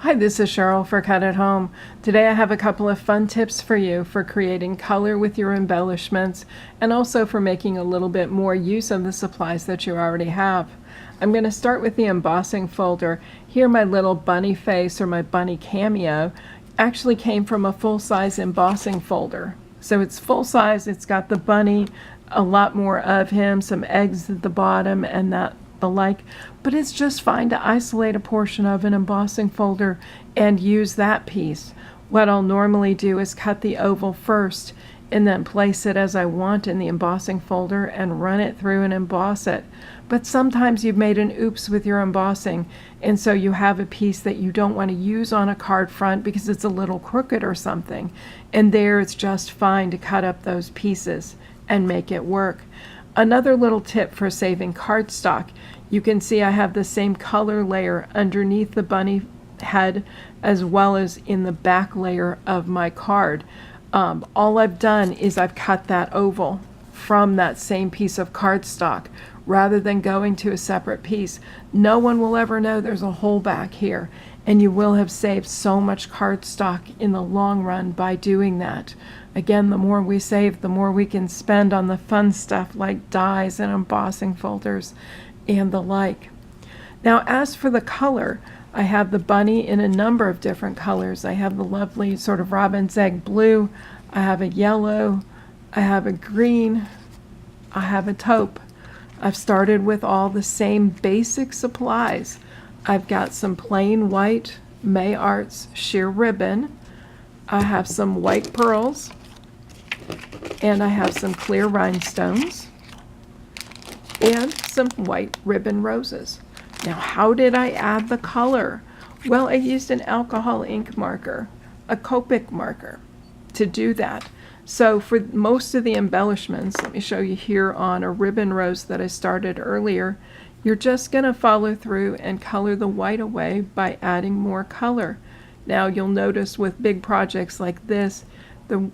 Hi, this is Cheryl for Cut at Home. Today I have a couple of fun tips for you for creating color with your embellishments and also for making a little bit more use of the supplies that you already have. I'm going to start with the embossing folder. Here my little bunny face or my bunny cameo actually came from a full-size embossing folder. So it's full size, it's got the bunny, a lot more of him, some eggs at the bottom and the like, but it's just fine to isolate a portion of an embossing folder and use that piece. What I'll normally do is cut the oval first and then place it as I want in the embossing folder and run it through and emboss it. But sometimes you've made an oops with your embossing, and so you have a piece that you don't want to use on a card front because it's a little crooked or something, and there it's just fine to cut up those pieces and make it work. Another little tip for saving cardstock: you can see I have the same color layer underneath the bunny head as well as in the back layer of my card. All I've done is I've cut that oval from that same piece of cardstock rather than going to a separate piece. No one will ever know there's a hole back here, and you will have saved so much cardstock in the long run by doing that. Again, the more we save, the more we can spend on the fun stuff like dies and embossing folders and the like. Now, as for the color, I have the bunny in a number of different colors. I have the lovely sort of robin's egg blue, I have a yellow, I have a green, I have a taupe. I've started with all the same basic supplies. I've got some plain white May Arts sheer ribbon, I have some white pearls, and I have some clear rhinestones and some white ribbon roses. Now, how did I add the color? Well, I used an alcohol ink marker, a Copic marker, to do that. So for most of the embellishments, let me show you here on a ribbon rose that I started earlier, you're just going to follow through and color the white away by adding more color. Now, you'll notice with big projects like this, the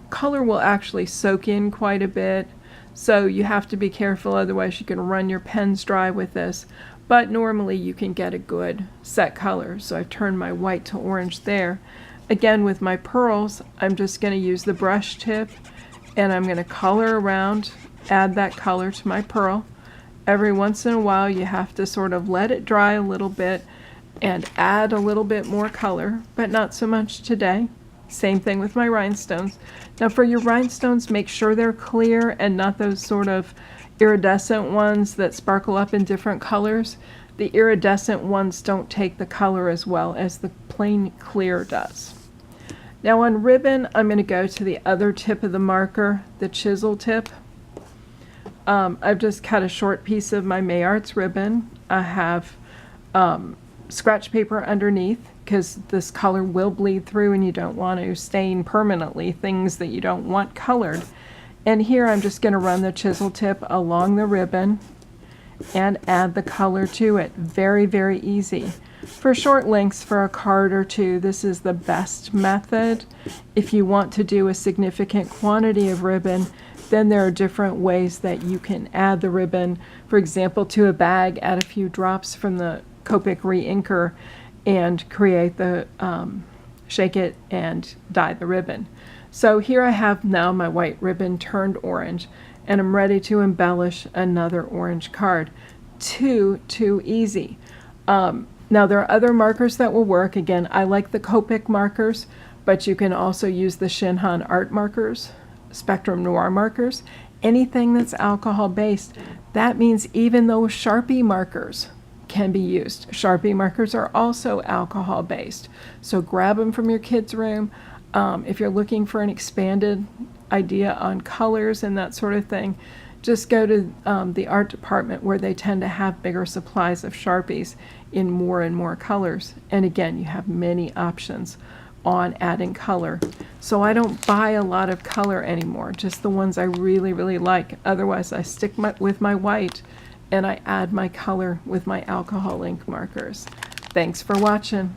color will actually soak in quite a bit, so you have to be careful, otherwise you can run your pens dry with this. But normally you can get a good set color, so I've turned my white to orange there. Again, with my pearls, I'm just going to use the brush tip and I'm going to color around, add that color to my pearl. Every once in a while you have to sort of let it dry a little bit and add a little bit more color, but not so much today. Same thing with my rhinestones. Now for your rhinestones, make sure they're clear and not those sort of iridescent ones that sparkle up in different colors. The iridescent ones don't take the color as well as the plain clear does. Now on ribbon, I'm going to go to the other tip of the marker, the chisel tip. I've just cut a short piece of my May Arts ribbon. I have scratch paper underneath because this color will bleed through and you don't want to stain permanently things that you don't want colored. And here I'm just going to run the chisel tip along the ribbon and add the color to it. Very, very easy. For short lengths for a card or two, this is the best method. If you want to do a significant quantity of ribbon, then there are different ways that you can add the ribbon. For example, to a bag, add a few drops from the Copic re-inker and create the shake it and dye the ribbon. So here I have now my white ribbon turned orange, and I'm ready to embellish another orange card. Too easy. Now there are other markers that will work. Again, I like the Copic markers, but you can also use the Shinhan art markers, Spectrum Noir markers, anything that's alcohol based. That means even those Sharpie markers can be used. Sharpie markers are also alcohol based, so grab them from your kids' room. If you're looking for an expanded idea on colors and that sort of thing, just go to the art department where they tend to have bigger supplies of Sharpies in more and more colors. And again, you have many options on adding color. So I don't buy a lot of color anymore, just the ones I really, really like. Otherwise, I stick with my white and I add my color with my alcohol ink markers. Thanks for watching.